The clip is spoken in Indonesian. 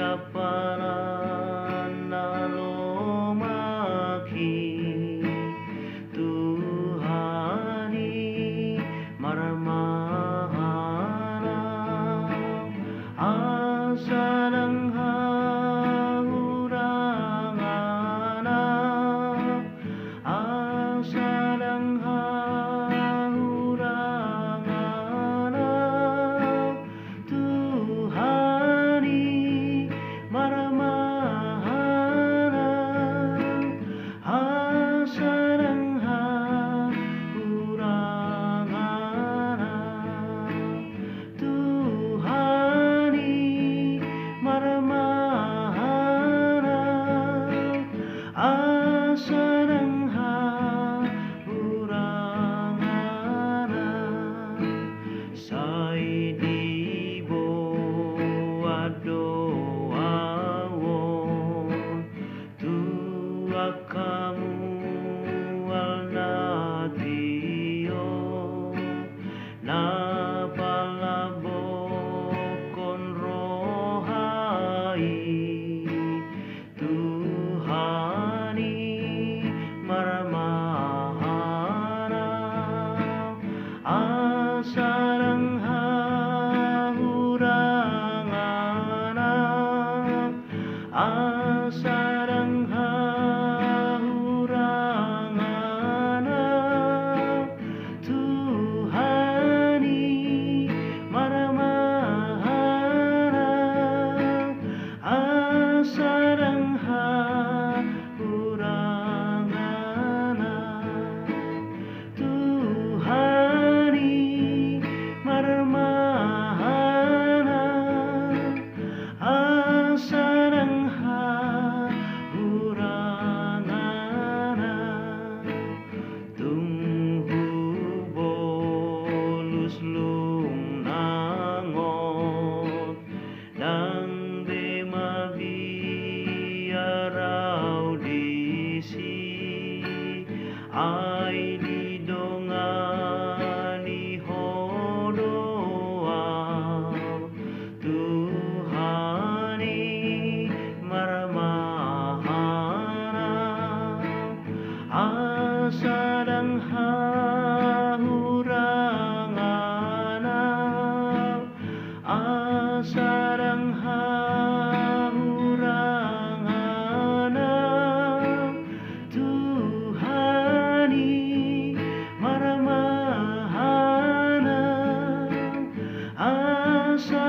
daparan naromaki Tuhani marmahanap asa ng hahuranganap asa ng hahuranganap Tuhani marmahanap asa ng hahuranganap Tuhani marmahanap asa ng hahuranganap say dibo adoawon tuak kamu alnatio napalabokon rohai Tuhani marmahanap asa ng hahuranganap asa ng hahuranganap Tuhani marmahanap asa ng hahuranganap Tuhani marmahanap asa ng hahuranganap tunghubo luslung nangot nang di mabiaraw disi ay di dongani hodoaw Tuhani marmahanap asa ng hahuranganap asa ng hahuranganap Tuhani marmahanap asa